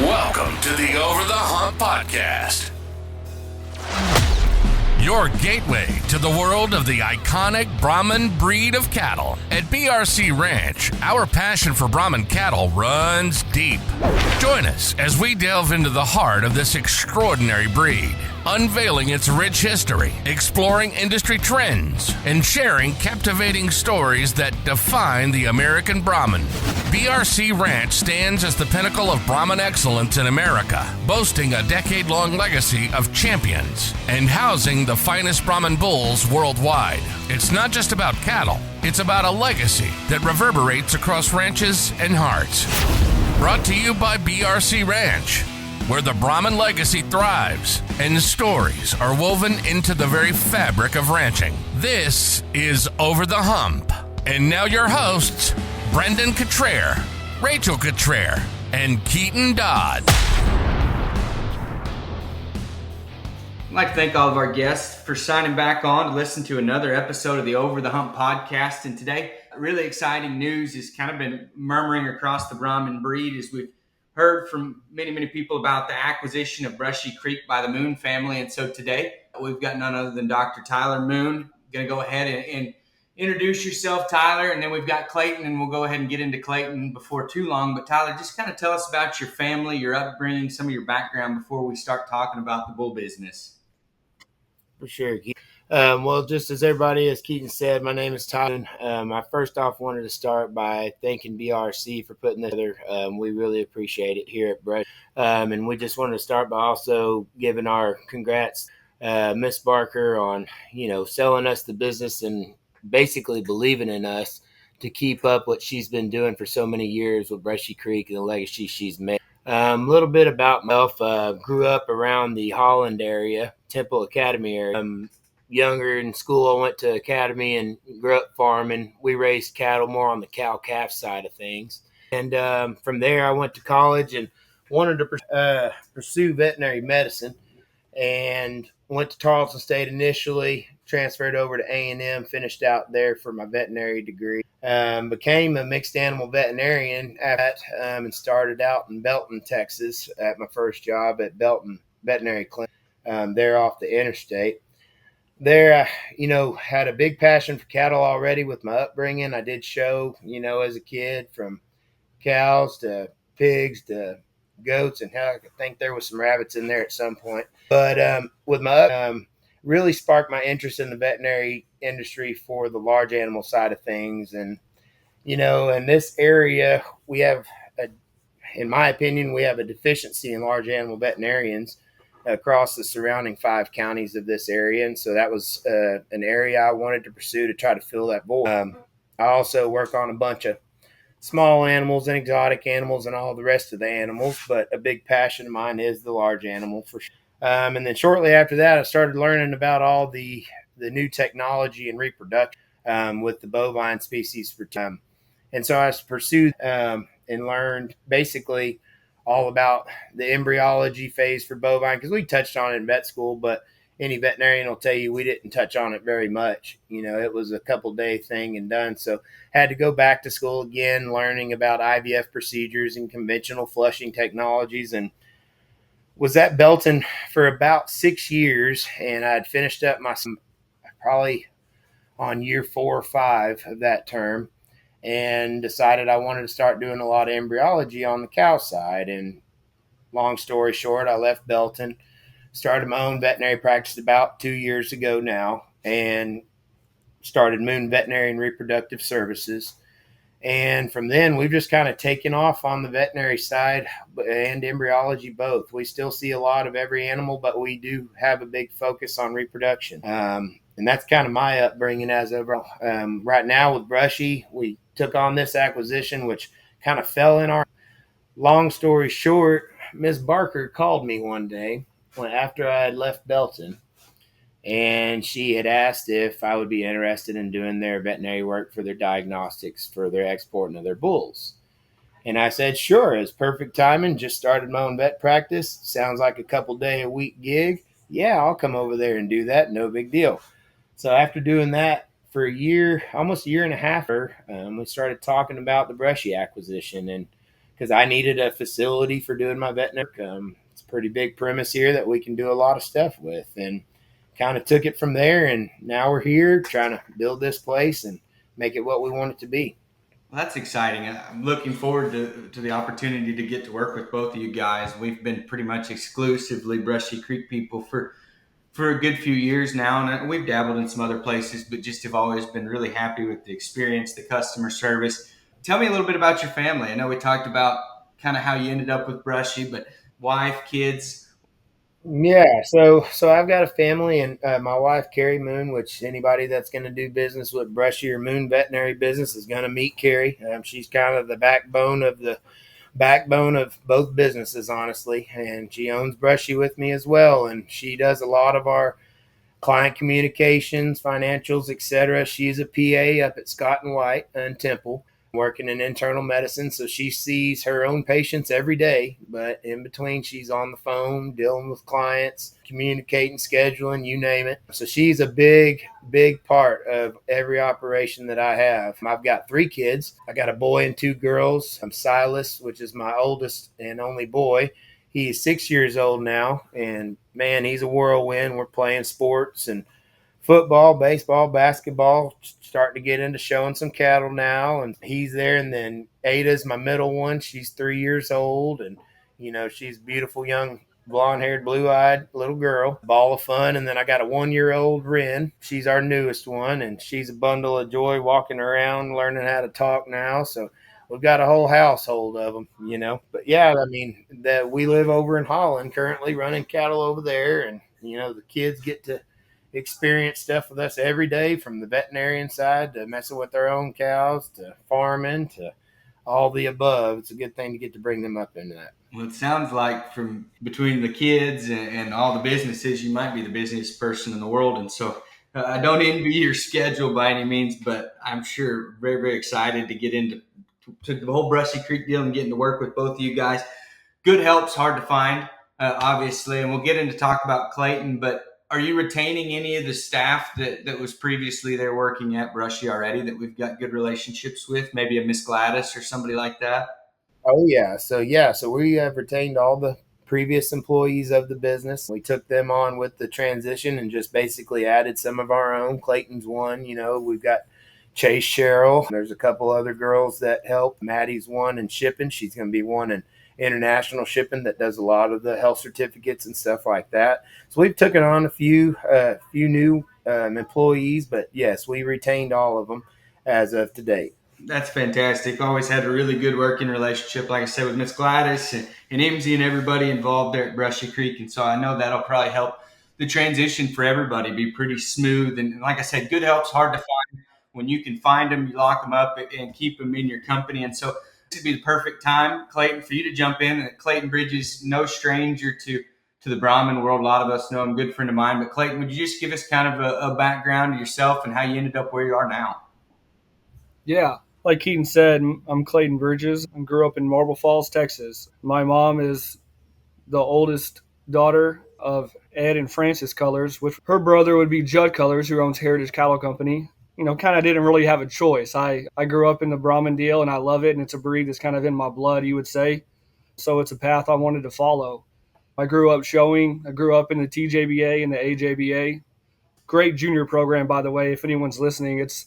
Welcome to the Over the Hump podcast. Your gateway to the world of the iconic Brahman breed of cattle. At BRC Ranch, our passion for Brahman cattle runs deep. Join us as we delve into the heart of this extraordinary breed, unveiling its rich history, exploring industry trends, and sharing captivating stories that define the American Brahman. BRC Ranch stands as the pinnacle of Brahman excellence in America, boasting a decade-long legacy of champions and housing the finest Brahman bulls worldwide. It's not just about cattle, it's about a legacy that reverberates across ranches and hearts. Brought to you by BRC Ranch, where the Brahman legacy thrives and stories are woven into the very fabric of ranching. This is Over the Hump. And now your hosts, Brendan Cottrell, Rachel Cottrell, and Keaton Dodd. I'd like to thank all of our guests for signing back on to listen to another episode of the Over the Hump podcast. And today, really exciting news has kind of been murmuring across the Brahman breed as we've heard from many people about the acquisition of Brushy Creek by the Moon family. And so today, we've got none other than Dr. Tyler Moon. Going to go ahead and introduce yourself, Tyler, and then we've got Clayton, and we'll go ahead and get into Clayton before too long. But Tyler, just kind of tell us about your family, your upbringing, some of your background before we start talking about the bull business. For sure. Well, just as everybody, as Keaton said, my name is Tyler. I first off wanted to start by thanking BRC for putting this together. We really appreciate it here at Brushy. And we just wanted to start by also giving our congrats, Miss Barker, on, selling us the business and basically believing in us to keep up what she's been doing for so many years with Brushy Creek and the legacy she's made. A little bit about myself. Grew up around the Holland area, Temple Academy area. Younger in school, I went to academy and grew up farming. We raised cattle more on the cow-calf side of things. And from there, I went to college and wanted to pursue veterinary medicine, and went to Tarleton State initially, transferred over to A&M, finished out there for my veterinary degree. Became a mixed animal veterinarian at and started out in Belton, Texas at my first job at Belton Veterinary Clinic, there off the interstate. There, had a big passion for cattle already with my upbringing. I did show, as a kid, from cows to pigs to goats, and I think there was some rabbits in there at some point. But with my really sparked my interest in the veterinary industry for the large animal side of things. And, in this area, we have, in my opinion, we have a deficiency in large animal veterinarians across the surrounding 5 counties of this area. And so that was an area I wanted to pursue to try to fill that void. I also work on a bunch of small animals and exotic animals and all the rest of the animals, but a big passion of mine is the large animal for sure. And then shortly after that, I started learning about all the new technology and reproduction with the bovine species for time. And so I pursued and learned basically all about the embryology phase for bovine, because we touched on it in vet school, but any veterinarian will tell you we didn't touch on it very much. It was a couple-day thing and done. So had to go back to school again, learning about IVF procedures and conventional flushing technologies, and was at Belton for about 6 years, and I'd finished up my probably on year 4 or 5 of that term, and decided I wanted to start doing a lot of embryology on the cow side. And long story short, I left Belton, started my own veterinary practice about 2 years ago now, and started Moon Veterinary and Reproductive Services. And from then, we've just kind of taken off on the veterinary side and embryology both. We still see a lot of every animal, but we do have a big focus on reproduction. And that's kind of my upbringing as overall. Right now with Brushy, we took on this acquisition, which kind of fell in our. Long story short, Ms. Barker called me one day after I had left Belton, and she had asked if I would be interested in doing their veterinary work for their diagnostics for their exporting of their bulls. And I said, sure, it's perfect timing. Just started my own vet practice. Sounds like a couple-day-a-week gig. Yeah, I'll come over there and do that. No big deal. So after doing that for a year, almost a year and a half, we started talking about the Brushy acquisition and because I needed a facility for doing my veterinary. It's a pretty big premise here that we can do a lot of stuff with, and kind of took it from there. And now we're here trying to build this place and make it what we want it to be. Well, that's exciting. I'm looking forward to the opportunity to get to work with both of you guys. We've been pretty much exclusively Brushy Creek people for a good few years now, and we've dabbled in some other places, but just have always been really happy with the experience, the customer service. Tell me a little bit about your family. I know we talked about kind of how you ended up with Brushy, but wife, kids. Yeah, so I've got a family, and my wife Carrie Moon, which anybody that's going to do business with Brushy or Moon veterinary business is going to meet Carrie. She's kind of the backbone of both businesses, honestly, and she owns Brushy with me as well, and she does a lot of our client communications, financials, etc. She's a PA up at Scott and White and Temple, working in internal medicine. So she sees her own patients every day, but in between, she's on the phone dealing with clients, communicating, scheduling, you name it. So she's a big part of every operation that I have. I've got 3 kids. I got a boy and 2 girls. I'm Silas, which is my oldest and only boy. He's 6 years old now, and man, he's a whirlwind. We're playing sports and football, baseball, basketball, starting to get into showing some cattle now, and he's there. And then Ada's my middle one. She's 3 years old, and she's a beautiful young blonde-haired, blue-eyed little girl, ball of fun. And then I got a 1-year-old Ren. She's our newest one, and she's a bundle of joy, walking around, learning how to talk now. So we've got a whole household of them. But yeah, I mean, that we live over in Holland currently, running cattle over there, and the kids get to experience stuff with us every day, from the veterinarian side to messing with their own cows to farming to all the above. It's a good thing to get to bring them up into that. Well, it sounds like from between the kids and all the businesses, you might be the busiest person in the world. And so I don't envy your schedule by any means, but I'm sure very, very excited to get into to the whole Brushy Creek deal and getting to work with both of you guys. Good help's hard to find, obviously, and we'll get into talk about Clayton, but are you retaining any of the staff that was previously there working at Brushy already that we've got good relationships with? Maybe a Miss Gladys or somebody like that? Oh so we have retained all the previous employees of the business. We took them on with the transition and just basically added some of our own. Clayton's one. We've got Chase, Cheryl. There's a couple other girls that help. Maddie's one in shipping. She's going to be one in international shipping that does a lot of the health certificates and stuff like that. So we've taken on a few new employees, but yes, we retained all of them as of today. That's fantastic. Always had a really good working relationship, like I said, with Miss Gladys and Imsy and everybody involved there at Brushy Creek. And so I know that'll probably help the transition for everybody be pretty smooth. And like I said, good help's hard to find. When you can find them, you lock them up and keep them in your company. And so this would be the perfect time, Clayton, for you to jump in. And Clayton Bridges, no stranger to the Brahman world. A lot of us know him, good friend of mine. But Clayton, would you just give us kind of a background of yourself and how you ended up where you are now? Yeah, like Keaton said, I'm Clayton Bridges. I grew up in Marble Falls, Texas. My mom is the oldest daughter of Ed and Francis Colors, which her brother would be Judd Colors, who owns Heritage Cattle Company. Kind of didn't really have a choice. I grew up in the Brahman deal, and I love it, and it's a breed that's kind of in my blood, you would say. So it's a path I wanted to follow. I grew up showing. I grew up in the TJBA and the AJBA. Great junior program, by the way, if anyone's listening. It's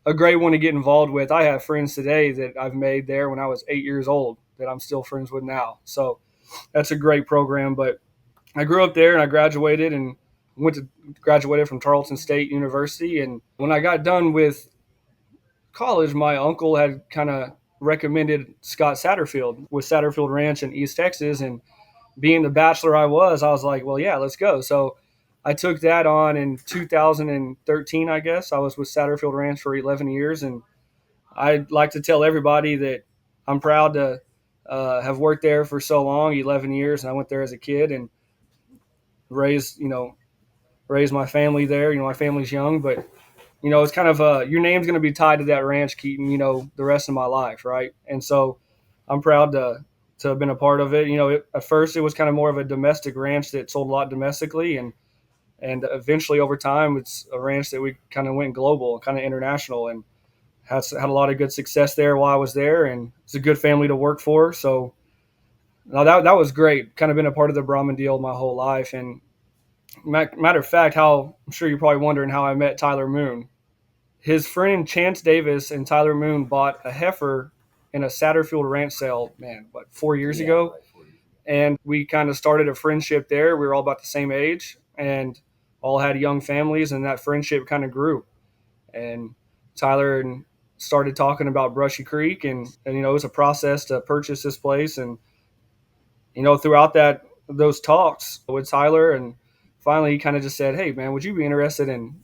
a great one to get involved with. I have friends today that I've made there when I was 8 years old that I'm still friends with now. So that's a great program. But I grew up there and I graduated and graduated from Tarleton State University. And when I got done with college, my uncle had kind of recommended Scott Satterfield with Satterfield Ranch in East Texas. And being the bachelor I was like, well, yeah, let's go. So I took that on in 2013, I guess. I was with Satterfield Ranch for 11 years. And I'd like to tell everybody that I'm proud to have worked there for so long, 11 years. And I went there as a kid and raised my family there. My family's young, but, it's kind of your name's going to be tied to that ranch, Keaton, the rest of my life, right? And so I'm proud to have been a part of it. At first it was kind of more of a domestic ranch that sold a lot domestically, and eventually over time it's a ranch that we kind of went global, kind of international, and had a lot of good success there while I was there, and it's a good family to work for. So no, that was great. Kind of been a part of the Brahman deal my whole life. And matter of fact, how I'm sure you're probably wondering how I met Tyler Moon. His friend Chance Davis and Tyler Moon bought a heifer in a Satterfield Ranch sale, man, 4 years ago? And we kind of started a friendship there. We were all about the same age and all had young families, and that friendship kind of grew. And Tyler started talking about Brushy Creek, and it was a process to purchase this place. And throughout those talks with Tyler, and finally he kind of just said, "Hey, man, would you be interested in,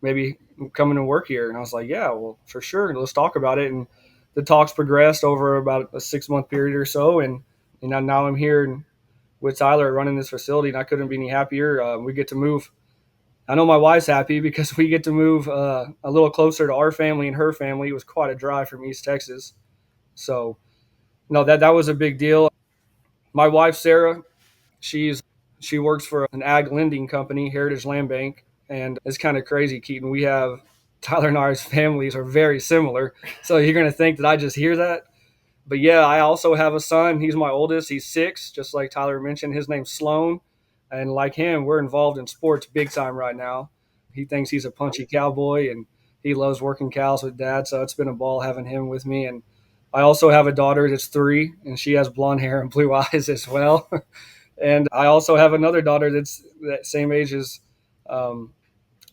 maybe coming to work here?" And I was like, "Yeah, well, for sure. Let's talk about it." And the talks progressed over about a 6-month period or so, and now I'm here with Tyler running this facility, and I couldn't be any happier. We get to move. I know my wife's happy because we get to move a little closer to our family and her family. It was quite a drive from East Texas, so that was a big deal. My wife Sarah, she works for an ag lending company, Heritage Land Bank, and it's kind of crazy, Keaton. We have Tyler and I's families are very similar, so you're going to think that I just hear that. But yeah, I also have a son. He's my oldest. He's 6, just like Tyler mentioned. His name's Sloan, and like him, we're involved in sports big time right now. He thinks he's a punchy cowboy, and he loves working cows with Dad, so it's been a ball having him with me. And I also have a daughter that's 3, and she has blonde hair and blue eyes as well. And I also have another daughter that's that same age as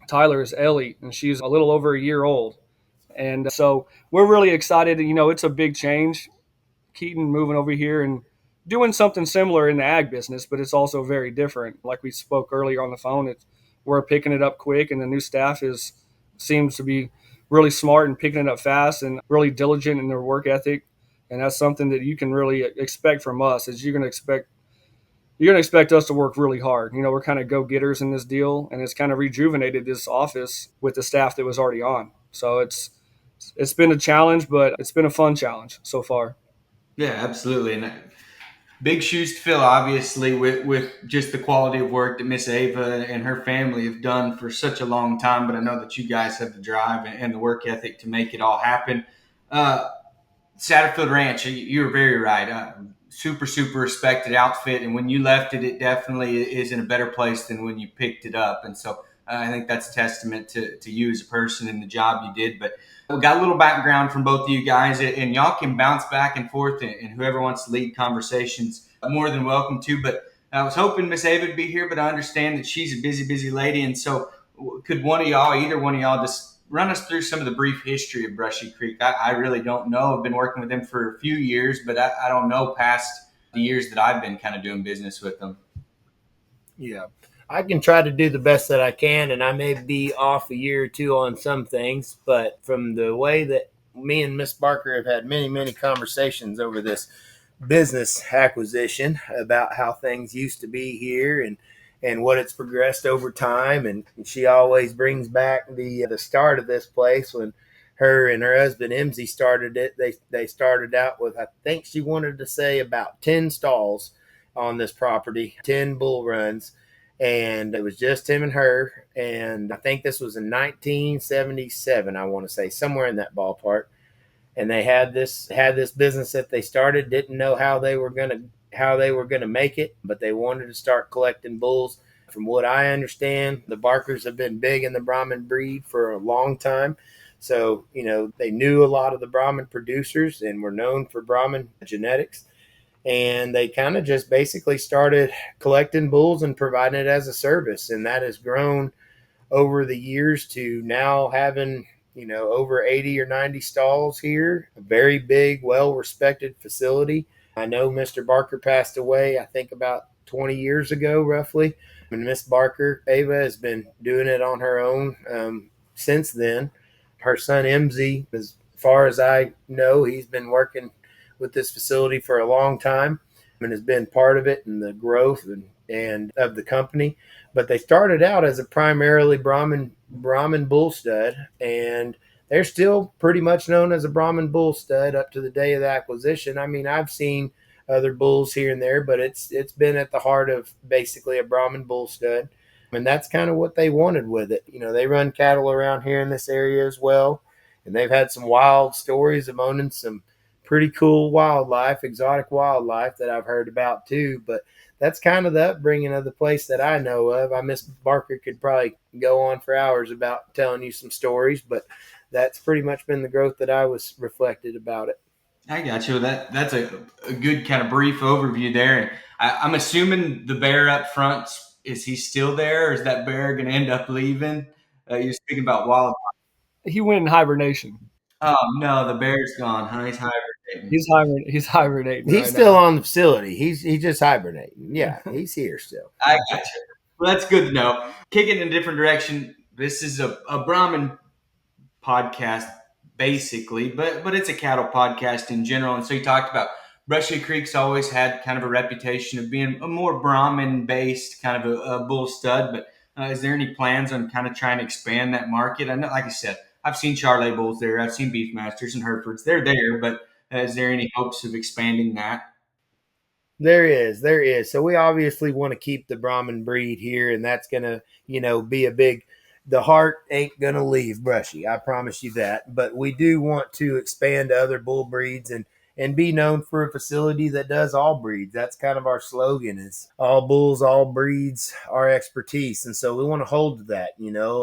Tyler's, Ellie, and she's a little over a year old. And so we're really excited. It's a big change, Keaton, moving over here and doing something similar in the ag business, but it's also very different. Like we spoke earlier on the phone, we're picking it up quick, and the new staff seems to be really smart and picking it up fast and really diligent in their work ethic. And that's something that you can really expect from us. Is you're going to expect us to work really hard. We're kind of go-getters in this deal, and it's kind of rejuvenated this office with the staff that was already on. So it's been a challenge, but it's been a fun challenge so far. Yeah, absolutely. And big shoes to fill, obviously, with just the quality of work that Miss Ava and her family have done for such a long time. But I know that you guys have the drive and the work ethic to make it all happen. Satterfield Ranch, you were very right. Super, super respected outfit. And when you left it, it definitely is in a better place than when you picked it up. And so I think that's a testament to you as a person and the job you did. But we got a little background from both of you guys, and y'all can bounce back and forth, and whoever wants to lead conversations, more than welcome to. But I was hoping Miss Ava would be here, but I understand that she's a busy, busy lady. And so could either one of y'all, just run us through some of the brief history of Brushy Creek? I really don't know. I've been working with them for a few years, but I don't know past the years that I've been kind of doing business with them. Yeah, I can try to do the best that I can, and I may be off a year or two on some things, but from the way that me and Miss Barker have had many, many conversations over this business acquisition about how things used to be here and what it's progressed over time. And she always brings back the start of this place when her and her husband Emsy started it. They started out with, I think she wanted to say, about 10 stalls on this property, 10 bull runs, and it was just him and her. And I think this was in 1977, I want to say, somewhere in that ballpark. And they had this business that they started, didn't know how they were gonna make it, but they wanted to start collecting bulls. From what I understand, the Barkers have been big in the Brahman breed for a long time. So, they knew a lot of the Brahman producers and were known for Brahman genetics. And they kind of just basically started collecting bulls and providing it as a service. And that has grown over the years to now having, over 80 or 90 stalls here. A very big, well-respected facility. I know Mr. Barker passed away, I think about 20 years ago, roughly. And Miss Barker, Ava, has been doing it on her own since then. Her son, Emsy, as far as I know, he's been working with this facility for a long time and has been part of it and the growth and of the company. But they started out as a primarily Brahman bull stud, and they're still pretty much known as a Brahman bull stud up to the day of the acquisition. I mean, I've seen other bulls here and there, but it's been at the heart of basically a Brahman bull stud. And that's kind of what they wanted with it. They run cattle around here in this area as well. And they've had some wild stories of owning some pretty cool wildlife, exotic wildlife that I've heard about too. But that's kind of the upbringing of the place that I know of. I Miss Barker could probably go on for hours about telling you some stories, but that's pretty much been the growth that I was reflected about it. I got you. That's a good kind of brief overview there. And I'm assuming the bear up front, is he still there, or is that bear going to end up leaving? You're speaking about wild. He went in hibernation. Oh no, the bear's gone. Huh? He's hibernating. He's hibernating He's right still now. on the facility. He's just hibernating. Yeah, he's here still. I got you. Well, that's good to know. Kicking in a different direction. This is a Brahman podcast, basically, but it's a cattle podcast in general. And so you talked about Brushy Creek's always had kind of a reputation of being a more Brahman based kind of a bull stud. But is there any plans on kind of trying to expand that market? I know, like I said, I've seen Charlet bulls there. I've seen Beefmasters and Herefords. They're there, but is there any hopes of expanding that? There is. So we obviously want to keep the Brahman breed here, and that's gonna, be a big. The heart ain't gonna leave Brushy. I promise you that. But we do want to expand to other bull breeds and be known for a facility that does all breeds. That's kind of our slogan: is all bulls, all breeds, our expertise. And so we want to hold to that.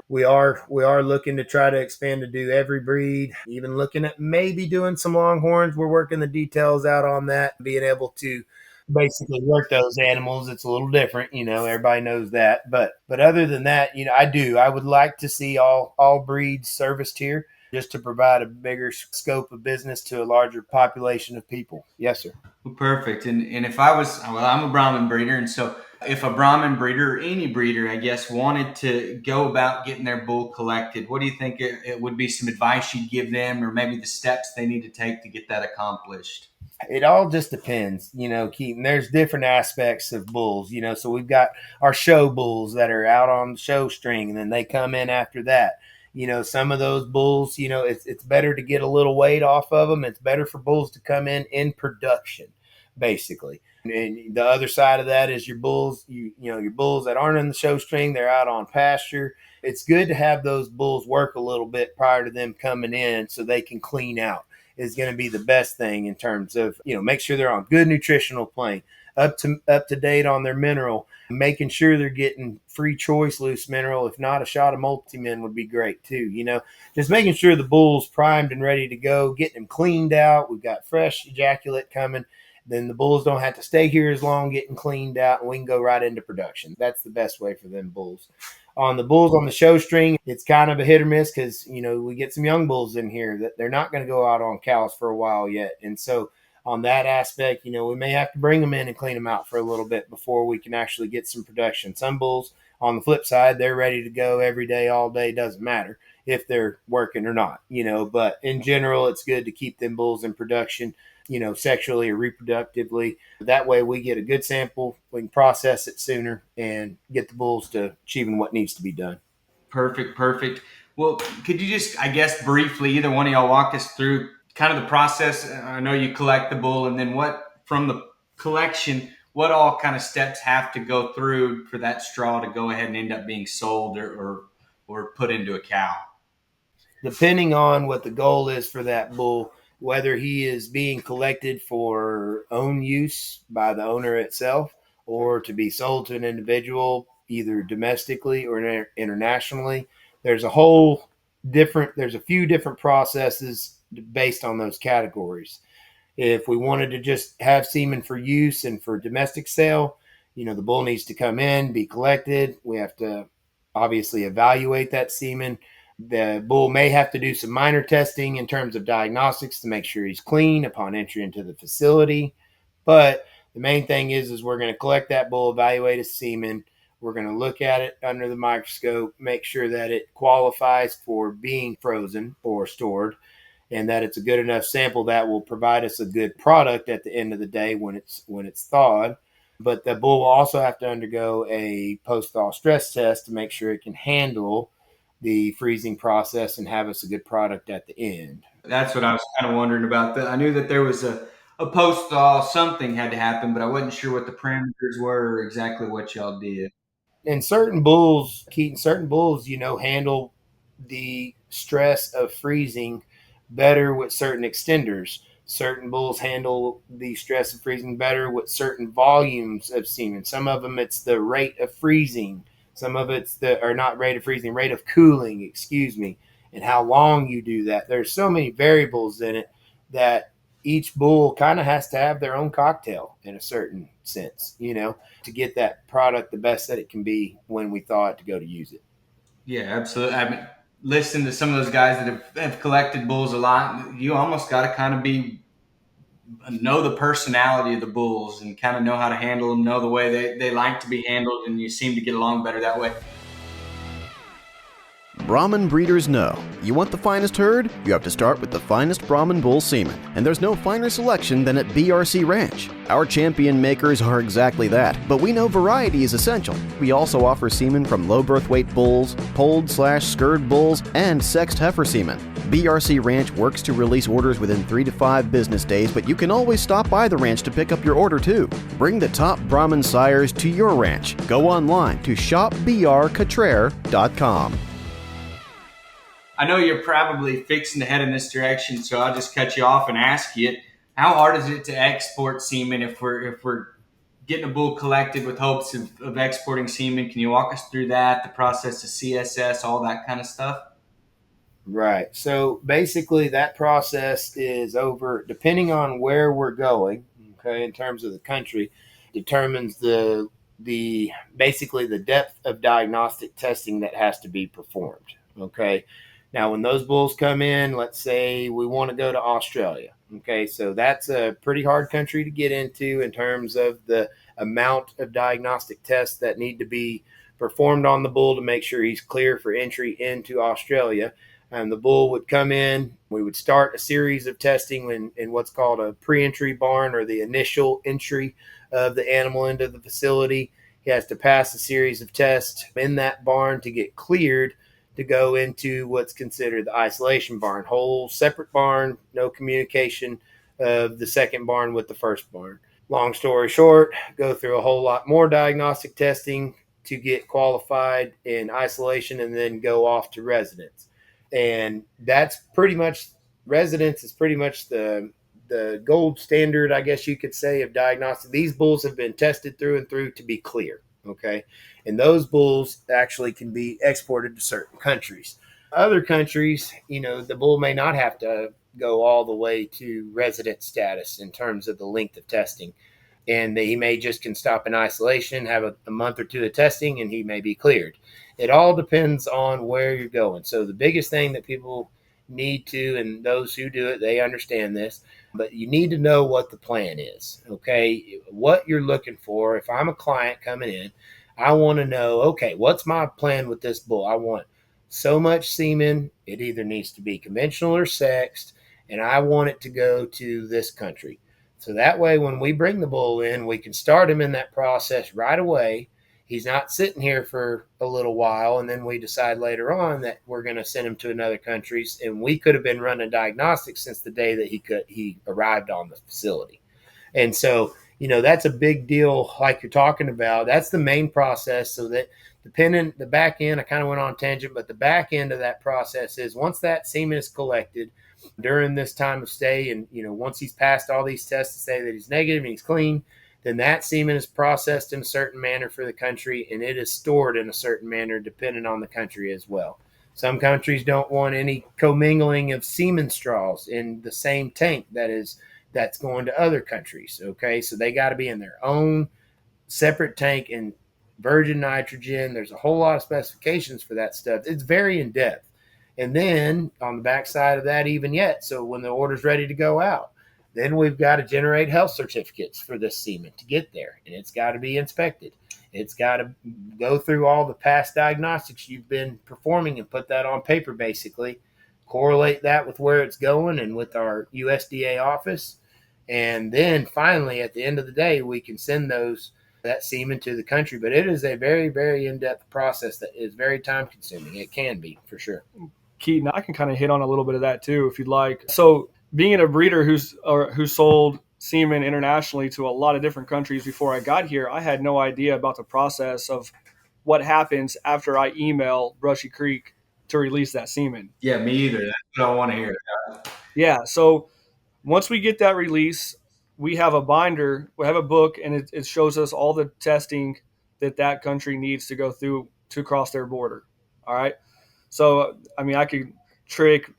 We are looking to try to expand to do every breed. Even looking at maybe doing some Longhorns. We're working the details out on that, being able to basically work those animals. It's a little different, everybody knows that. But other than that, I would like to see all breeds serviced here just to provide a bigger scope of business to a larger population of people. Yes, sir. Well, perfect. And if I was, well, I'm a Brahman breeder. And so if a Brahman breeder or any breeder, I guess, wanted to go about getting their bull collected, what do you think it would be some advice you'd give them, or maybe the steps they need to take to get that accomplished? It all just depends, Keaton. There's different aspects of bulls, so we've got our show bulls that are out on the show string, and then they come in after that. Some of those bulls, it's better to get a little weight off of them. It's better for bulls to come in production, basically. And the other side of that is your bulls, your bulls that aren't in the show string, they're out on pasture. It's good to have those bulls work a little bit prior to them coming in so they can clean out. Is going to be the best thing in terms of, make sure they're on good nutritional plane, up to date on their mineral, making sure they're getting free choice loose mineral. If not, a shot of multimin would be great too. Just making sure the bull's primed and ready to go, getting them cleaned out. We've got fresh ejaculate coming. Then the bulls don't have to stay here as long getting cleaned out, and we can go right into production. That's the best way for them bulls. On the bulls on the show string, it's kind of a hit or miss because, we get some young bulls in here that they're not going to go out on cows for a while yet. And so on that aspect, we may have to bring them in and clean them out for a little bit before we can actually get some production. Some bulls, on the flip side, they're ready to go every day, all day. Doesn't matter if they're working or not, but in general, it's good to keep them bulls in production, sexually or reproductively. That way we get a good sample, we can process it sooner and get the bulls to achieving what needs to be done. Perfect. Well, could you just, I guess, briefly, either one of y'all walk us through kind of the process? I know you collect the bull, and then what, from the collection, what all kind of steps have to go through for that straw to go ahead and end up being sold or put into a cow? Depending on what the goal is for that bull, whether he is being collected for own use by the owner itself or to be sold to an individual, either domestically or internationally, there's a few different processes based on those categories. If we wanted to just have semen for use and for domestic sale, the bull needs to come in, be collected. We have to obviously evaluate that semen. The bull may have to do some minor testing in terms of diagnostics to make sure he's clean upon entry into the facility. But the main thing is we're going to collect that bull, evaluate his semen. We're going to look at it under the microscope, make sure that it qualifies for being frozen or stored, and that it's a good enough sample that will provide us a good product at the end of the day when it's thawed. But the bull will also have to undergo a post-thaw stress test to make sure it can handle the freezing process and have us a good product at the end. That's what I was kind of wondering about. I knew that there was a post-thaw, something had to happen, but I wasn't sure what the parameters were or exactly what y'all did. And certain bulls, Keaton, handle the stress of freezing better with certain extenders. Certain bulls handle the stress of freezing better with certain volumes of semen. Some of them, it's the rate of freezing. Some of it's or not rate of freezing, rate of cooling, excuse me, and how long you do that. There's so many variables in it that each bull kind of has to have their own cocktail in a certain sense, to get that product the best that it can be when we thaw it to go to use it. Yeah, absolutely. I've listened to some of those guys that have collected bulls a lot. You almost got to kind of know the personality of the bulls and kind of know how to handle them, know the way they like to be handled, and you seem to get along better that way. Brahman breeders know, you want the finest herd, you have to start with the finest Brahman bull semen. And there's no finer selection than at BRC Ranch. Our champion makers are exactly that, but we know variety is essential. We also offer semen from low birth weight bulls, polled/scurred bulls, and sexed heifer semen. BRC Ranch works to release orders within 3 to 5 business days, but you can always stop by the ranch to pick up your order too. Bring the top Brahman sires to your ranch. Go online to shopbrcatrer.com. I know you're probably fixing to head in this direction, so I'll just cut you off and ask you, how hard is it to export semen if we're getting a bull collected with hopes of exporting semen? Can you walk us through that, the process of CSS, all that kind of stuff? Right. So basically that process is over, depending on where we're going, okay, in terms of the country, determines basically the depth of diagnostic testing that has to be performed. Okay. Now, when those bulls come in, let's say we want to go to Australia. Okay, so that's a pretty hard country to get into in terms of the amount of diagnostic tests that need to be performed on the bull to make sure he's clear for entry into Australia. And the bull would come in. We would start a series of testing in what's called a pre-entry barn, or the initial entry of the animal into the facility. He has to pass a series of tests in that barn to get cleared to go into what's considered the isolation barn. Whole separate barn, no communication of the second barn with the first barn. Long story short, go through a whole lot more diagnostic testing to get qualified in isolation, and then go off to residence. And that's pretty much, residence is pretty much the gold standard, I guess you could say, of diagnostic. These bulls have been tested through and through to be clear. Okay. And those bulls actually can be exported to certain countries. Other countries, the bull may not have to go all the way to resident status in terms of the length of testing. And he may just can stop in isolation, have a month or two of testing, and he may be cleared. It all depends on where you're going. So the biggest thing that people need to, and those who do it, they understand this, but you need to know what the plan is, okay? What you're looking for. If I'm a client coming in, I want to know, okay, what's my plan with this bull? I want so much semen. It either needs to be conventional or sexed, and I want it to go to this country. So that way, when we bring the bull in, we can start him in that process right away. He's not sitting here for a little while, and then we decide later on that we're going to send him to another country. And we could have been running diagnostics since the day that he arrived on the facility. And so, that's a big deal, like you're talking about. That's the main process. So that depending the back end, I kind of went on a tangent, but the back end of that process is once that semen is collected during this time of stay, and once he's passed all these tests to say that he's negative and he's clean, then that semen is processed in a certain manner for the country, and it is stored in a certain manner depending on the country as well. Some countries don't want any commingling of semen straws in the same tank that's going to other countries. Okay, so they got to be in their own separate tank and virgin nitrogen. There's a whole lot of specifications for that stuff. It's very in depth. And then on the backside of that, even yet, so when the order's ready to go out, then we've got to generate health certificates for this semen to get there, and it's got to be inspected. It's got to go through all the past diagnostics you've been performing and put that on paper, basically, correlate that with where it's going and with our USDA office. And then finally, at the end of the day, we can send that semen to the country. But it is a very, very in-depth process that is very time-consuming. It can be, for sure. Keaton, I can kind of hit on a little bit of that too, if you'd like. So being a breeder who sold semen internationally to a lot of different countries before I got here, I had no idea about the process of what happens after I email Brushy Creek to release that semen. Yeah, me either. That's what I want to hear. Yeah. So once we get that release, we have a binder, we have a book, and it shows us all the testing that country needs to go through to cross their border. All right. So, I mean, I could trick,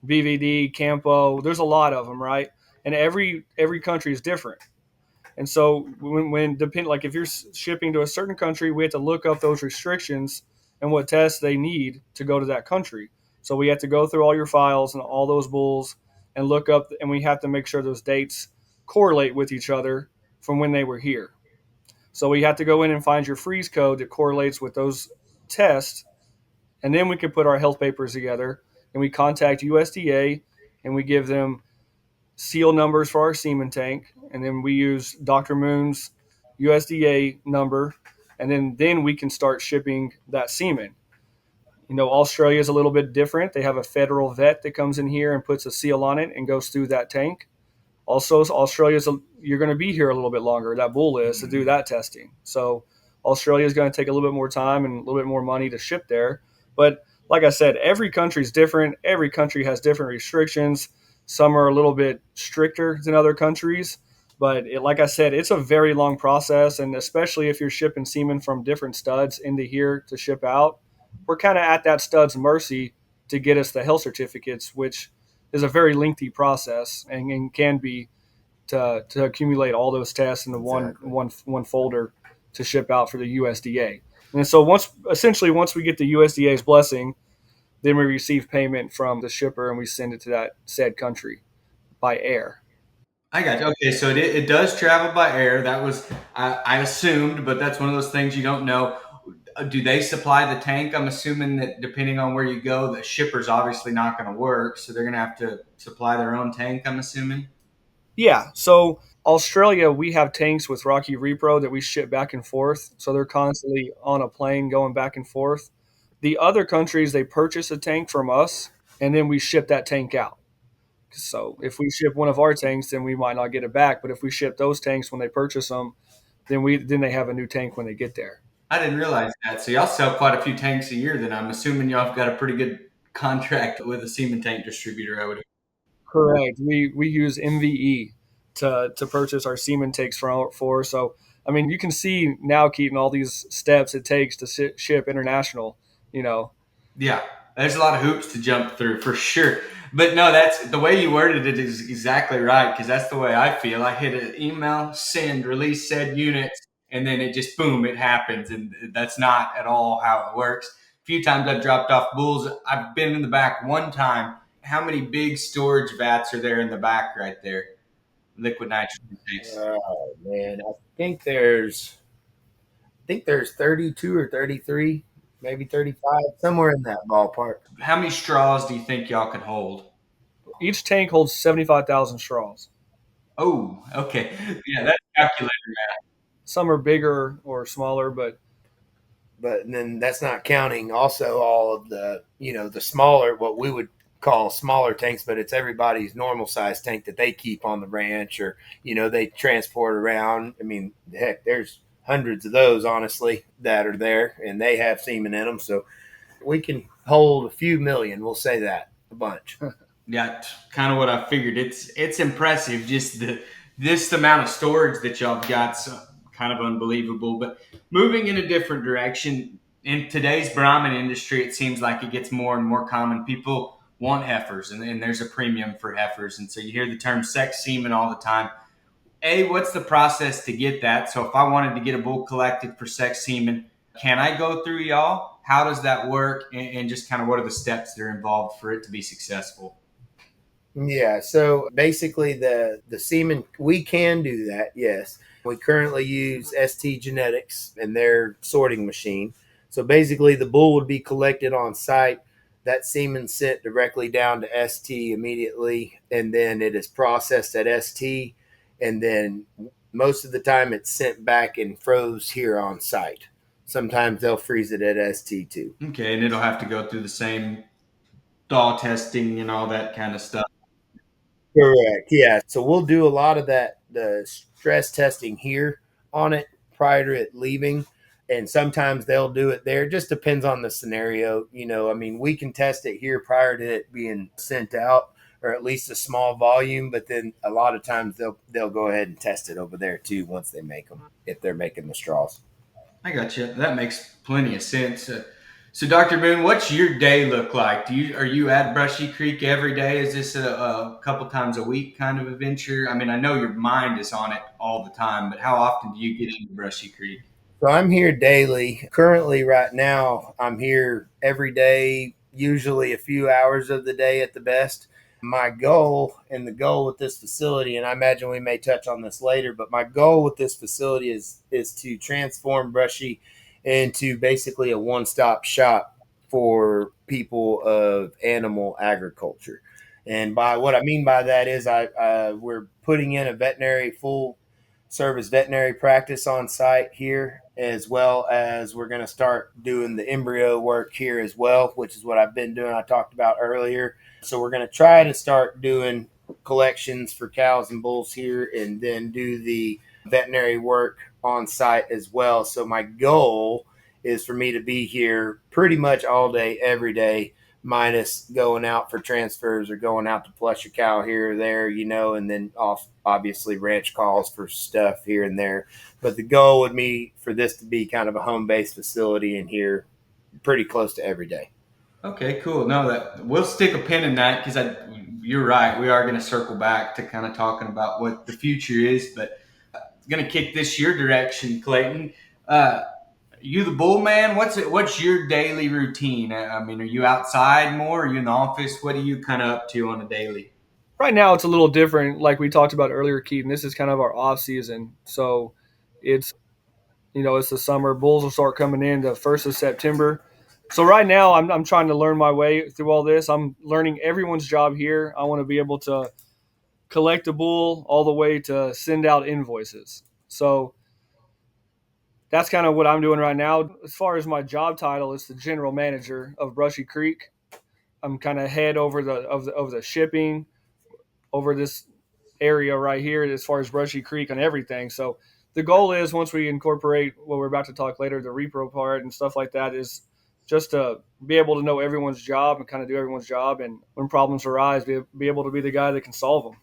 BVD, Campo. There's a lot of them, right? And every country is different. And so when depend like if you're shipping to a certain country, we have to look up those restrictions and what tests they need to go to that country. So we have to go through all your files and all those bulls and look up, and we have to make sure those dates correlate with each other from when they were here. So we have to go in and find your freeze code that correlates with those tests, and then we can put our health papers together and we contact USDA and we give them seal numbers for our semen tank, and then we use Dr. Moon's USDA number, and then we can start shipping that semen. Australia is a little bit different. They have a federal vet that comes in here and puts a seal on it and goes through that tank. Also, you're going to be here a little bit longer. That bull is to do that testing. So Australia is going to take a little bit more time and a little bit more money to ship there. But like I said, every country is different. Every country has different restrictions. Some are a little bit stricter than other countries. But like I said, it's a very long process. And especially if you're shipping semen from different studs into here to ship out, we're kind of at that stud's mercy to get us the health certificates, which is a very lengthy process and can be to accumulate all those tests into one folder to ship out for the USDA. And so once we get the USDA's blessing, then we receive payment from the shipper and we send it to that said country by air. I got you. Okay, so it does travel by air. That was I assumed, but that's one of those things you don't know. Do they supply the tank? I'm assuming that depending on where you go, the shipper's obviously not going to work, so they're going to have to supply their own tank. I'm assuming. Yeah. So Australia, we have tanks with Rocky Repro that we ship back and forth. So they're constantly on a plane going back and forth. The other countries, they purchase a tank from us and then we ship that tank out. So if we ship one of our tanks, then we might not get it back. But if we ship those tanks when they purchase them, then they have a new tank when they get there. I didn't realize that. So y'all sell quite a few tanks a year. Then I'm assuming y'all have got a pretty good contract with a semen tank distributor. I would. Correct. We use MVE to purchase our semen tanks for. So I mean, you can see now, Keaton, all these steps it takes to ship international. Yeah, there's a lot of hoops to jump through for sure. But no, that's the way you worded it is exactly right because that's the way I feel. I hit an email, send, release said units, and then it just boom, it happens, and that's not at all how it works. A few times I've dropped off bulls. I've been in the back one time. How many big storage vats are there in the back right there? Liquid nitrogen tanks. Oh man, I think there's 32 or 33, maybe 35, somewhere in that ballpark. How many straws do you think y'all can hold? Each tank holds 75,000 straws. Oh, okay. Yeah, that's calculated. Some are bigger or smaller, but But then that's not counting also all of the smaller, what we would call smaller tanks, but it's everybody's normal size tank that they keep on the ranch or, they transport around. I mean, heck, there's hundreds of those, honestly, that are there and they have semen in them. So we can hold a few million. We'll say that, a bunch. Yeah, kind of what I figured. It's impressive just this amount of storage that y'all got. So kind of unbelievable. But moving in a different direction in today's Brahman industry, it seems like it gets more and more common. People want heifers, and there's a premium for heifers, and so you hear the term sex semen all the time. What's the process to get that? So if I wanted to get a bull collected for sex semen, can I go through y'all? How does that work? And just kind of what are the steps that are involved for it to be successful? Yeah, so basically the semen, we can do that, yes. We currently use ST Genetics and their sorting machine. So basically the bull would be collected on site, that semen sent directly down to ST immediately, and then it is processed at ST, and then most of the time it's sent back and froze here on site. Sometimes they'll freeze it at ST too. Okay, and it'll have to go through the same thaw testing and all that kind of stuff. Correct. Yeah. So we'll do a lot of the stress testing here on it prior to it leaving. And sometimes they'll do it there. It just depends on the scenario. I mean, we can test it here prior to it being sent out. or at least a small volume. But then a lot of times they'll go ahead and test it over there too once they make them, if they're making the straws. I got you. That makes plenty of sense. So, Dr. Moon, what's your day look like? Are you at Brushy Creek every day? Is this a couple times a week kind of adventure? I mean, I know your mind is on it all the time, but how often do you get into Brushy Creek? So I'm here daily. Currently, right now, I'm here every day, usually a few hours of the day at the best. My goal and the goal with this facility, and I imagine we may touch on this later, but my goal with this facility is to transform Brushy into basically a one-stop shop for people of animal agriculture. And by what I mean by that is we're putting in a veterinary full service veterinary practice on site here, as well as we're going to start doing the embryo work here as well, which is what I've been doing, I talked about earlier. So we're going to try to start doing collections for cows and bulls here, and then do the veterinary work on site as well. So my goal is for me to be here pretty much all day, every day, minus going out for transfers or going out to flush a cow here or there, and then obviously ranch calls for stuff here and there. But the goal would be for this to be kind of a home-based facility in here pretty close to every day. Okay, cool. No, that we'll stick a pin in that because you're right. We are going to circle back to kind of talking about what the future is, but going to kick this your direction, Clayton. You the bull man? What's your daily routine? I mean, are you outside more? Are you in the office? What are you kind of up to on a daily? Right now, it's a little different. Like we talked about earlier, Keaton, this is kind of our off season. So it's, it's the summer. Bulls will start coming in the 1st of September. So right now, I'm trying to learn my way through all this. I'm learning everyone's job here. I want to be able to collect a bull all the way to send out invoices. So that's kind of what I'm doing right now. As far as my job title, it's the general manager of Brushy Creek. I'm kind of head over the shipping over this area right here as far as Brushy Creek and everything. So the goal is, once we incorporate what we're about to talk later, the repro part and stuff like that, is just to be able to know everyone's job and kind of do everyone's job. And when problems arise, be able to be the guy that can solve them.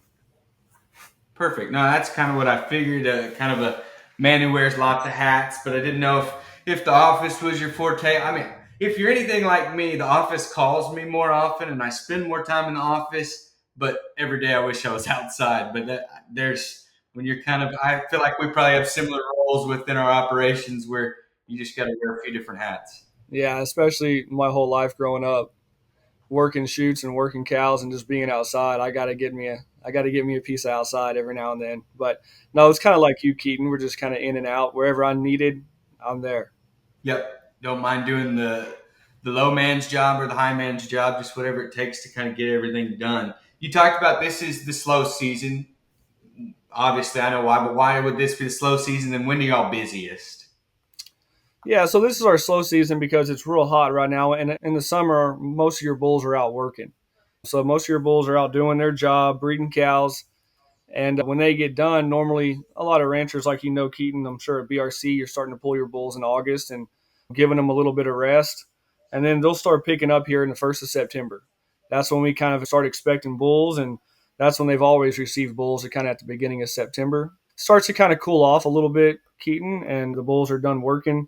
Perfect. No, that's kind of what I figured. Kind of a man who wears lots of hats, but I didn't know if the office was your forte. I mean, if you're anything like me, the office calls me more often, and I spend more time in the office. But every day, I wish I was outside. But when you're I feel like we probably have similar roles within our operations where you just got to wear a few different hats. Yeah, especially my whole life growing up, working shoots and working cows and just being outside. I got to get me a piece of outside every now and then. But no, it's kind of like you, Keaton. We're just kind of in and out. Wherever I'm needed, I'm there. Yep. Don't mind doing the low man's job or the high man's job, just whatever it takes to kind of get everything done. You talked about this is the slow season. Obviously, I know why, but why would this be the slow season? And when are y'all busiest? Yeah, so this is our slow season because it's real hot right now. And in the summer, most of your bulls are out working. So most of your bulls are out doing their job, breeding cows. And when they get done, normally a lot of ranchers, like Keaton, I'm sure at BRC, you're starting to pull your bulls in August and giving them a little bit of rest. And then they'll start picking up here in the 1st of September. That's when we kind of start expecting bulls. And that's when they've always received bulls, are kind of at the beginning of September. Starts to kind of cool off a little bit, Keaton, and the bulls are done working.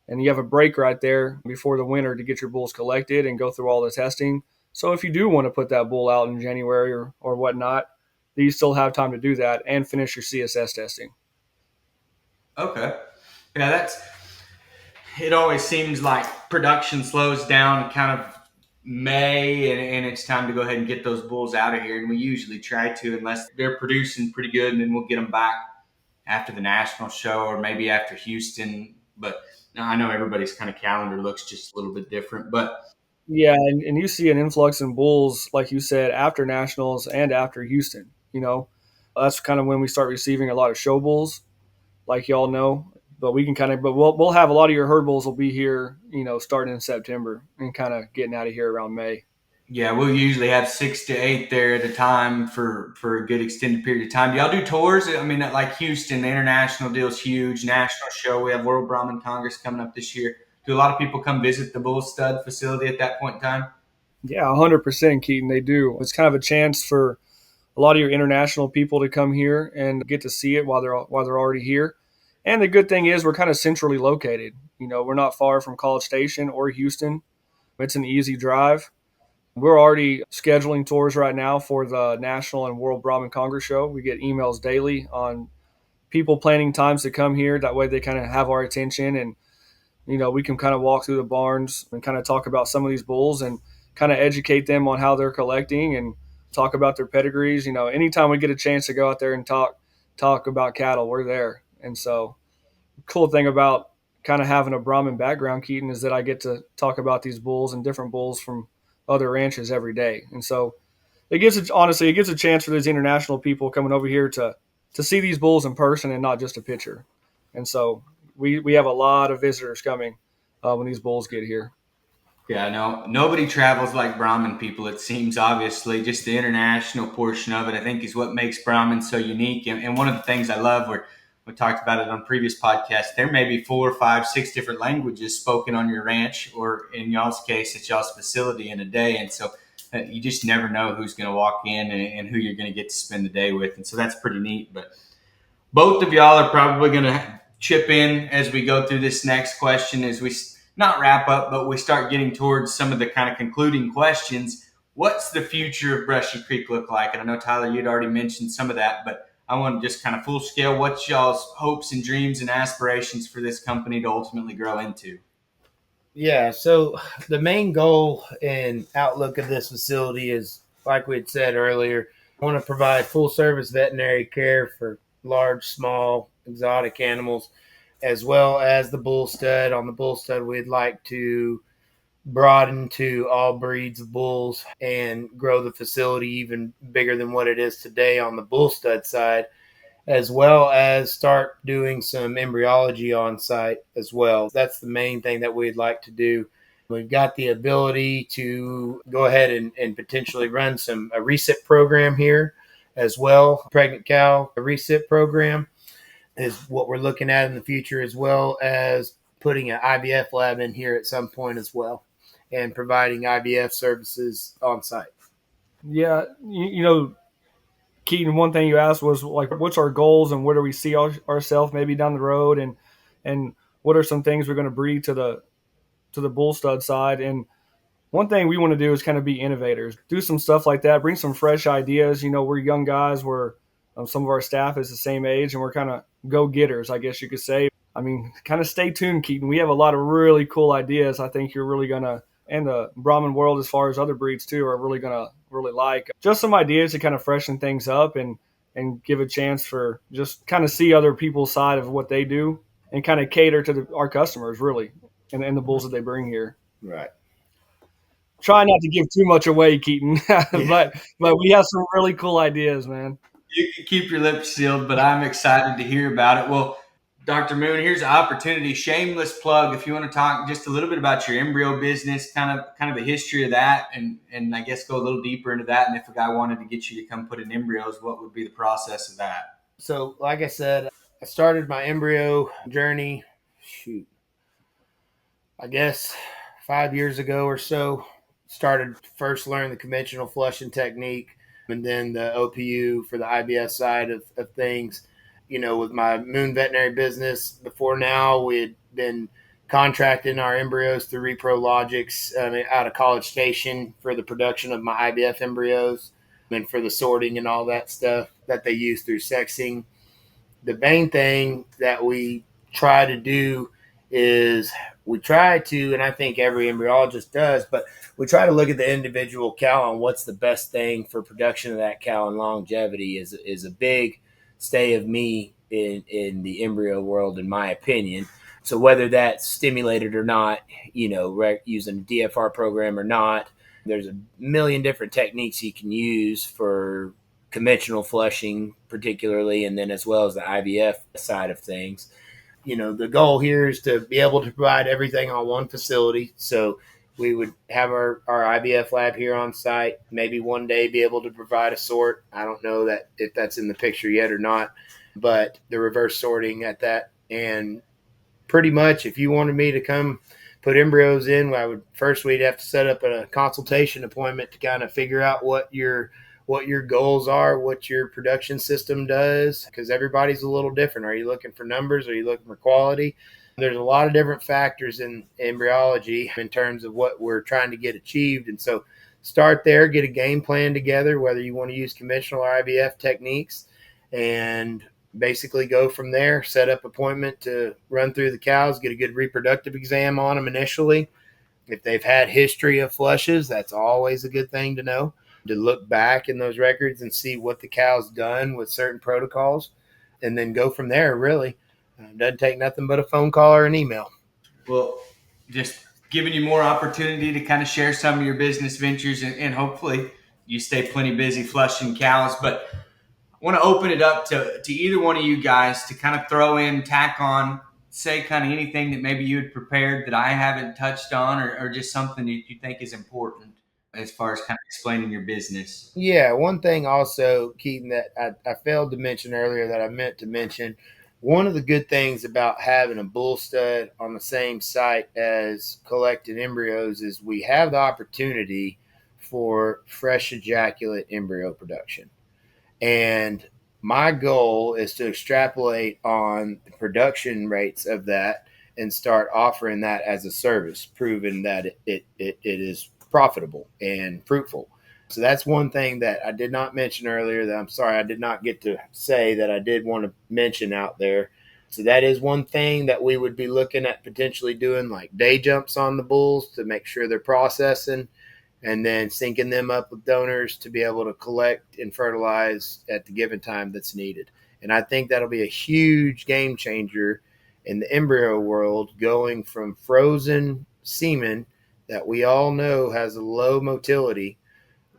And you have a break right there before the winter to get your bulls collected and go through all the testing. So if you do want to put that bull out in January or whatnot, you still have time to do that and finish your CSS testing. Okay. Yeah, it always seems like production slows down kind of May, and it's time to go ahead and get those bulls out of here. And we usually try to, unless they're producing pretty good, and then we'll get them back after the national show or maybe after Houston. But I know everybody's kind of calendar looks just a little bit different. But yeah, and you see an influx in bulls, like you said, after nationals and after Houston. That's kind of when we start receiving a lot of show bulls, like y'all know. But we'll have a lot of your herd bulls will be here, starting in September and kind of getting out of here around May. yeah, we'll usually have 6 to 8 there at a time for a good extended period of time. Do y'all do tours? I mean, like Houston, the international deal is huge. National show, we have World Brahman Congress coming up this year. Do a lot of people come visit the bull stud facility at that point in time? Yeah, 100%, Keaton. They do. It's kind of a chance for a lot of your international people to come here and get to see it while they're already here. And the good thing is we're kind of centrally located. We're not far from College Station or Houston. It's an easy drive. We're already scheduling tours right now for the National and World Brahman Congress Show. We get emails daily on people planning times to come here. That way they kind of have our attention, and we can kind of walk through the barns and kind of talk about some of these bulls and kind of educate them on how they're collecting and talk about their pedigrees. Anytime we get a chance to go out there and talk about cattle, we're there. And so the cool thing about kind of having a Brahman background, Keaton, is that I get to talk about these bulls and different bulls from other ranches every day. And so it gives a chance for these international people coming over here to see these bulls in person and not just a picture. And so we have a lot of visitors coming when these bulls get here. Yeah, no, nobody travels like Brahman people. It seems obviously just the international portion of it, I think, is what makes Brahman so unique. And one of the things I love, we talked about it on previous podcasts, there may be 4, 5, 6 different languages spoken on your ranch, or in y'all's case, at y'all's facility in a day. And so you just never know who's going to walk in and who you're going to get to spend the day with. And so that's pretty neat. But both of y'all are probably going to chip in as we go through this next question, as we not wrap up, but we start getting towards some of the kind of concluding questions. What's the future of Brushy Creek look like? And I know, Tyler, you'd already mentioned some of that, but I want to just kind of full scale, what's y'all's hopes and dreams and aspirations for this company to ultimately grow into? Yeah, so the main goal and outlook of this facility is, like we had said earlier, I want to provide full service veterinary care for large, small, exotic animals, as well as the bull stud. On the bull stud, we'd like to broaden to all breeds of bulls and grow the facility even bigger than what it is today on the bull stud side, as well as start doing some embryology on site as well. That's the main thing that we'd like to do. We've got the ability to go ahead and potentially run a recip program here as well. Pregnant cow, a recip program is what we're looking at in the future, as well as putting an IVF lab in here at some point as well and providing IVF services on site. Yeah, Keaton, one thing you asked was like, what's our goals and where do we see ourselves maybe down the road, and what are some things we're going to breed to the bull stud side. And one thing we want to do is kind of be innovators, do some stuff like that, bring some fresh ideas. We're young guys. Some of our staff is the same age, and we're kind of go-getters, I guess you could say. I mean, kind of stay tuned, Keaton. We have a lot of really cool ideas. I think you're really going to, and the Brahman world, as far as other breeds too, are really going to really like. Just some ideas to kind of freshen things up and give a chance for just kind of see other people's side of what they do and kind of cater to our customers, really, and the bulls that they bring here. Right. Try not to give too much away, Keaton, but we have some really cool ideas, man. You can keep your lips sealed, but I'm excited to hear about it. Well, Dr. Moon, here's an opportunity, shameless plug. If you want to talk just a little bit about your embryo business, kind of the history of that, and I guess go a little deeper into that. And if a guy wanted to get you to come put in embryos, what would be the process of that? So, like I said, I started my embryo journey, I guess 5 years ago or so. Started first learning the conventional flushing technique and then the OPU for the IBS side of things. With my Moon veterinary business before now, we had been contracting our embryos through ReproLogics out of College Station for the production of my IVF embryos and for the sorting and all that stuff that they use through sexing. The main thing that we try to do is we try to, and I think every embryologist does, but we try to look at the individual cow and what's the best thing for production of that cow, and longevity is a big stay of me in the embryo world, in my opinion. So whether that's stimulated or not, using a DFR program or not, there's a million different techniques you can use for conventional flushing particularly, and then as well as the IVF side of things. The goal here is to be able to provide everything on one facility. So we would have our IVF lab here on site, maybe one day be able to provide a sort. I don't know that if that's in the picture yet or not, but the reverse sorting at that. And pretty much if you wanted me to come put embryos in, we'd have to set up a consultation appointment to kind of figure out what your goals are, what your production system does, because everybody's a little different. Are you looking for numbers? Are you looking for quality? There's a lot of different factors in embryology in terms of what we're trying to get achieved. And so start there, get a game plan together, whether you want to use conventional or IVF techniques, and basically go from there. Set up appointment to run through the cows, get a good reproductive exam on them initially. If they've had history of flushes, that's always a good thing to know, to look back in those records and see what the cow's done with certain protocols, and then go from there. Really doesn't take nothing but a phone call or an email. Well, just giving you more opportunity to kind of share some of your business ventures, and hopefully you stay plenty busy flushing cows. But I want to open it up to either one of you guys to kind of throw in, tack on, say kind of anything that maybe you had prepared that I haven't touched on, or just something that you think is important as far as kind of explaining your business. Yeah, one thing also, Keaton, that I failed to mention earlier that I meant to mention, one of the good things about having a bull stud on the same site as collected embryos is we have the opportunity for fresh ejaculate embryo production. And my goal is to extrapolate on the production rates of that and start offering that as a service, proving that it is profitable and fruitful. So that's one thing that I did not mention earlier that I'm sorry I did not get to say that I did want to mention out there. So that is one thing that we would be looking at potentially doing, like day jumps on the bulls to make sure they're processing, and then syncing them up with donors to be able to collect and fertilize at the given time that's needed. And I think that'll be a huge game changer in the embryo world, going from frozen semen that we all know has a low motility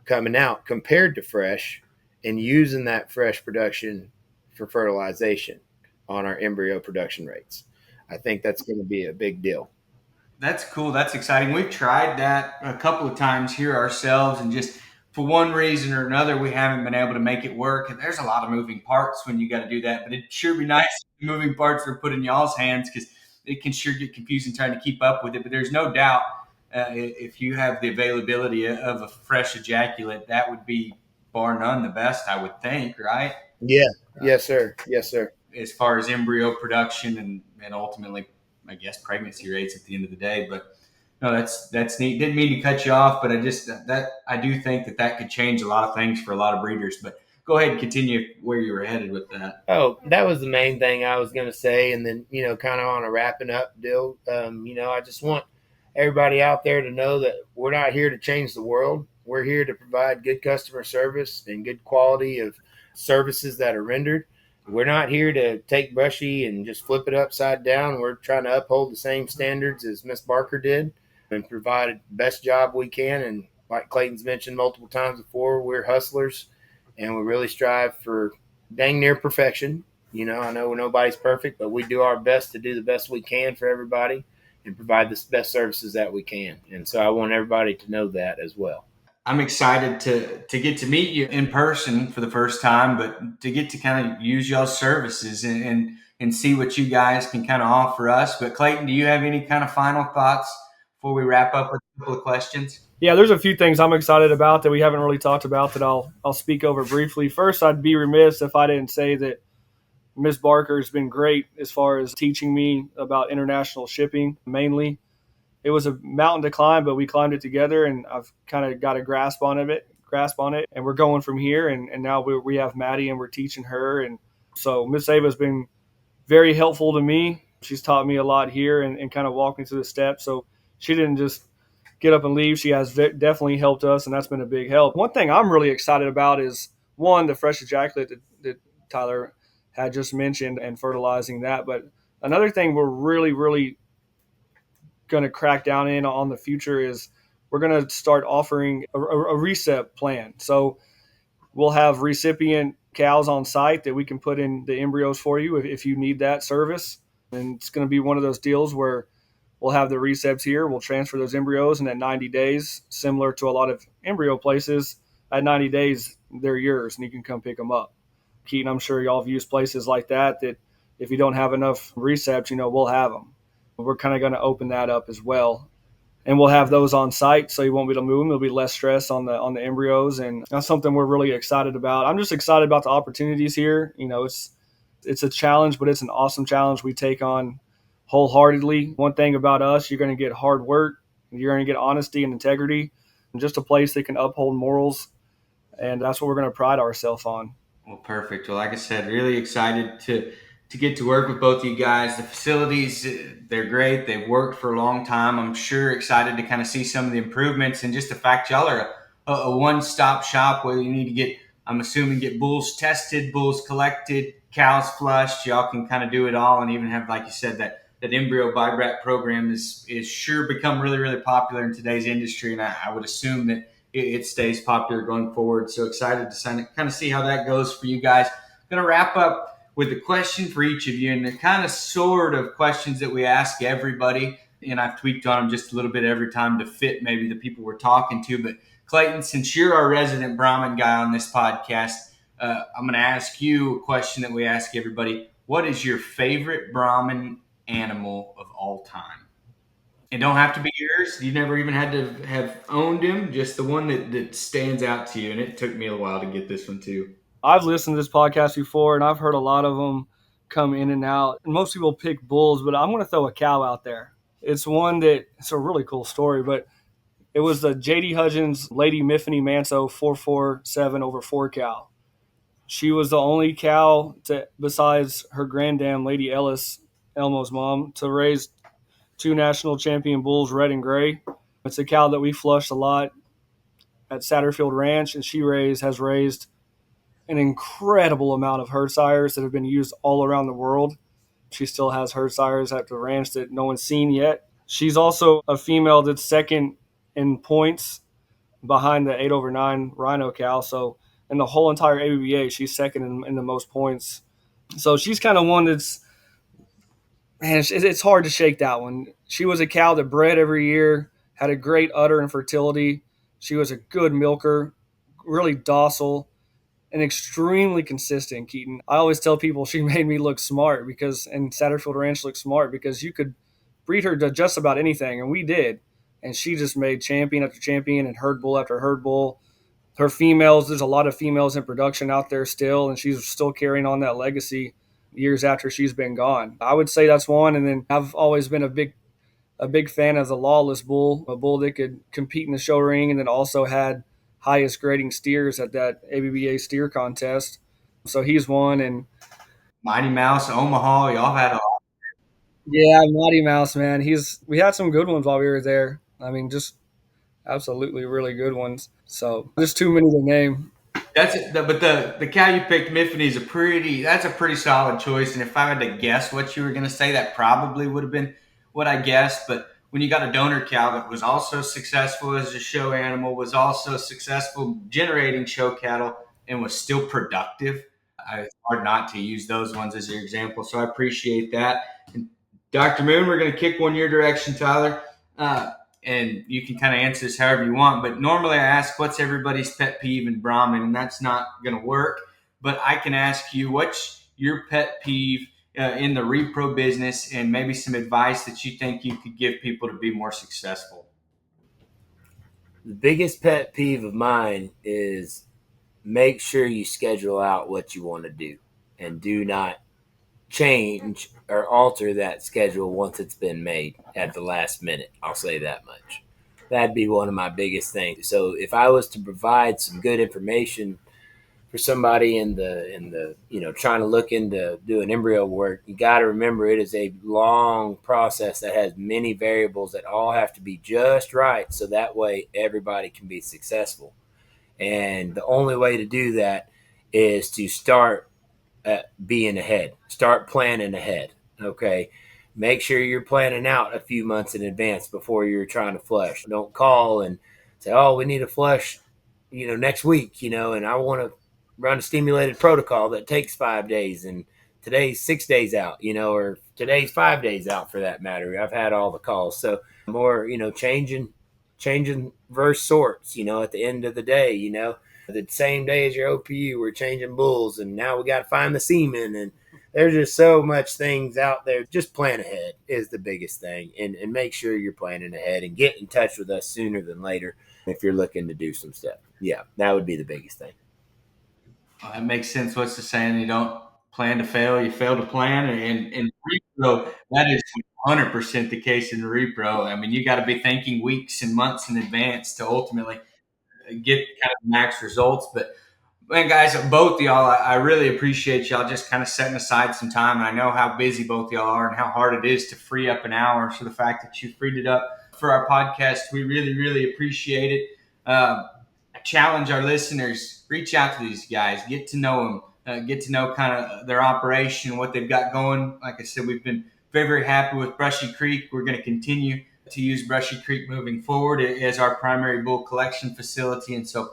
coming out compared to fresh, and using that fresh production for fertilization on our embryo production rates. I think that's going to be a big deal. That's cool. That's exciting. We've tried that a couple of times here ourselves, and just for one reason or another, we haven't been able to make it work. And there's a lot of moving parts when you got to do that, but it'd sure be nice if the moving parts were put in y'all's hands, because it can sure get confusing trying to keep up with it. But there's no doubt if you have the availability of a fresh ejaculate, that would be bar none the best, I would think, right? Yeah. Yes, sir. Yes, sir. As far as embryo production and ultimately, I guess, pregnancy rates at the end of the day. But no, that's neat. Didn't mean to cut you off, but I do think that could change a lot of things for a lot of breeders. But go ahead and continue where you were headed with that. Oh, that was the main thing I was going to say. And then, kind of on a wrapping up deal, I just want everybody out there to know that we're not here to change the world. We're here to provide good customer service and good quality of services that are rendered. We're not here to take Brushy and just flip it upside down. We're trying to uphold the same standards as Miss Barker did and provide the best job we can. And like Clayton's mentioned multiple times before, we're hustlers, and we really strive for dang near perfection. I know nobody's perfect, but we do our best to do the best we can for everybody and provide the best services that we can. And so I want everybody to know that as well. I'm excited to get to meet you in person for the first time, but to get to kind of use y'all's services and see what you guys can kind of offer us. But Clayton, do you have any kind of final thoughts before we wrap up with a couple of questions? Yeah, there's a few things I'm excited about that we haven't really talked about that I'll speak over briefly. First, I'd be remiss if I didn't say that Ms. Barker has been great as far as teaching me about international shipping mainly. It was a mountain to climb, but we climbed it together, and I've kind of got a grasp on it, and we're going from here. And now we have Maddie, and we're teaching her. And so Miss Ava's been very helpful to me. She's taught me a lot here and kind of walked me through the steps. So she didn't just get up and leave. She has definitely helped us, and that's been a big help. One thing I'm really excited about is, one, the fresh ejaculate that Tyler had just mentioned and fertilizing that. But another thing we're really, really going to crack down in on the future is we're going to start offering a recep plan. So we'll have recipient cows on site that we can put in the embryos for you if you need that service. And it's going to be one of those deals where we'll have the receps here. We'll transfer those embryos, and at 90 days, similar to a lot of embryo places, at 90 days, they're yours and you can come pick them up. Keaton, I'm sure y'all have used places like that if you don't have enough receps, we'll have them. We're kind of going to open that up as well. And we'll have those on site, so you won't be able to move them. There'll be less stress on the embryos, and that's something we're really excited about. I'm just excited about the opportunities here. It's a challenge, but it's an awesome challenge we take on wholeheartedly. One thing about us, you're going to get hard work, you're going to get honesty and integrity, and just a place that can uphold morals, and that's what we're going to pride ourselves on. Well, perfect. Well, like I said, really excited to get to work with both of you guys. The facilities, they're great. They've worked for a long time. I'm sure excited to kind of see some of the improvements, and just the fact y'all are a one-stop shop where you need to get, I'm assuming, get bulls tested, bulls collected, cows flushed. Y'all can kind of do it all, and even have, like you said, that embryo vibrat program is sure become really, really popular in today's industry, and I would assume that it stays popular going forward. So excited to kind of see how that goes for you guys. Going to wrap up with a question for each of you, and the kind of sort of questions that we ask everybody, and I've tweaked on them just a little bit every time to fit maybe the people we're talking to. But Clayton, since you're our resident Brahman guy on this podcast, I'm going to ask you a question that we ask everybody. What is your favorite Brahman animal of all time? It don't have to be yours. You never even had to have owned him. Just the one that stands out to you. And it took me a while to get this one too. I've listened to this podcast before, and I've heard a lot of them come in and out. And most people pick bulls, but I'm going to throw a cow out there. It's a really cool story, but it was the J.D. Hudgens Lady Miffany Manso 447/4 cow. She was the only cow besides her granddam, Lady Ellis, Elmo's mom, to raise 2 national champion bulls, red and gray. It's a cow that we flushed a lot at Satterfield Ranch, and she has raised an incredible amount of herd sires that have been used all around the world. She still has herd sires at the ranch that no one's seen yet. She's also a female that's second in points behind the 8/9 Rhino cow. So in the whole entire ABBA, she's second in the most points. So she's kind of one that's, man, it's hard to shake that one. She was a cow that bred every year, had a great udder and fertility. She was a good milker, really docile, and extremely consistent, Keaton. I always tell people she made me look smart and Satterfield Ranch look smart, because you could breed her to just about anything, and we did. And she just made champion after champion and herd bull after herd bull. Her females, there's a lot of females in production out there still, and she's still carrying on that legacy years after she's been gone. I would say that's one. And then I've always been a big fan of the Lawless bull, a bull that could compete in the show ring, and then also had highest grading steers at that ABBA steer contest. So he's one. And Mighty Mouse, Omaha, y'all had a yeah, Mighty Mouse, man. We had some good ones while we were there. I mean, just absolutely really good ones. So there's too many to name. That's it. But the cow you picked, Miffany, that's a pretty solid choice. And if I had to guess what you were going to say, that probably would have been what I guessed. But when you got a donor cow that was also successful as a show animal, was also successful generating show cattle, and was still productive, it's hard not to use those ones as your example. So I appreciate that. And Dr. Moon, we're going to kick one your direction, Tyler. And you can kind of answer this however you want. But normally I ask, what's everybody's pet peeve in Brahman? And that's not going to work. But I can ask you, what's your pet peeve in the repro business, and maybe some advice that you think you could give people to be more successful? The biggest pet peeve of mine is make sure you schedule out what you want to do, and do not change or alter that schedule once it's been made at the last minute. I'll say that much. That'd be one of my biggest things. So if I was to provide some good information for somebody in the trying to look into doing embryo work, you got to remember it is a long process that has many variables that all have to be just right, so that way everybody can be successful. And the only way to do that is to start being ahead. Start planning ahead. Okay. Make sure you're planning out a few months in advance before you're trying to flush. Don't call and say, oh, we need a flush, next week, and I want to run a stimulated protocol that takes 5 days, and today's 6 days out, or today's 5 days out for that matter. I've had all the calls. So more, changing verse sorts, at the end of the day, the same day as your OPU, we're changing bulls, and now we got to find the semen, and there's just so much things out there. Just plan ahead is the biggest thing, and make sure you're planning ahead and get in touch with us sooner than later if you're looking to do some stuff. Yeah, that would be the biggest thing. Well, that makes sense. What's the saying? You don't plan to fail, you fail to plan. And in repro, that is 100% the case in repro. I mean, you got to be thinking weeks and months in advance to ultimately get kind of max results. But man, guys, both of y'all, I really appreciate y'all just kind of setting aside some time. And I know how busy both of y'all are and how hard it is to free up an hour. So the fact that you freed it up for our podcast, we really, really appreciate it. I challenge our listeners, reach out to these guys, get to know them, get to know kind of their operation, what they've got going. Like I said, we've been very, very happy with Brushy Creek. We're going to continue to use Brushy Creek moving forward as our primary bull collection facility. And so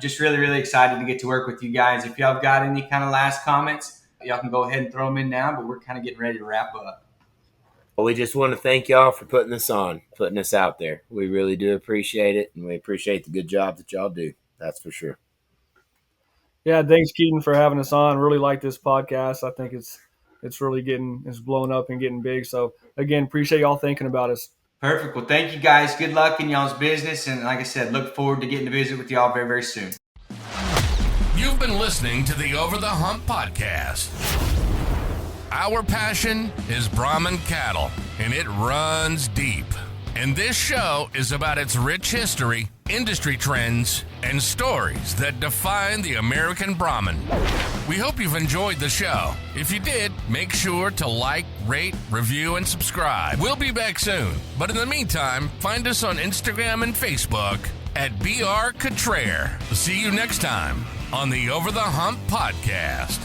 just really, really excited to get to work with you guys. If y'all have got any kind of last comments, y'all can go ahead and throw them in now, but we're kind of getting ready to wrap up. Well, we just want to thank y'all for putting this on, putting us out there. We really do appreciate it, and we appreciate the good job that y'all do. That's for sure. Yeah, thanks, Keaton, for having us on. Really like this podcast. I think it's really it's blowing up and getting big. So again, appreciate y'all thinking about us. Perfect. Well, thank you guys. Good luck in y'all's business. And like I said, look forward to getting to visit with y'all very, very soon. You've been listening to the Over the Hump podcast. Our passion is Brahman cattle, and it runs deep. And this show is about its rich history, industry trends, and stories that define the American Brahman. We hope you've enjoyed the show. If you did, make sure to like, rate, review, and subscribe. We'll be back soon. But in the meantime, find us on Instagram and Facebook at BR Contraire. See you next time on the Over the Hump podcast.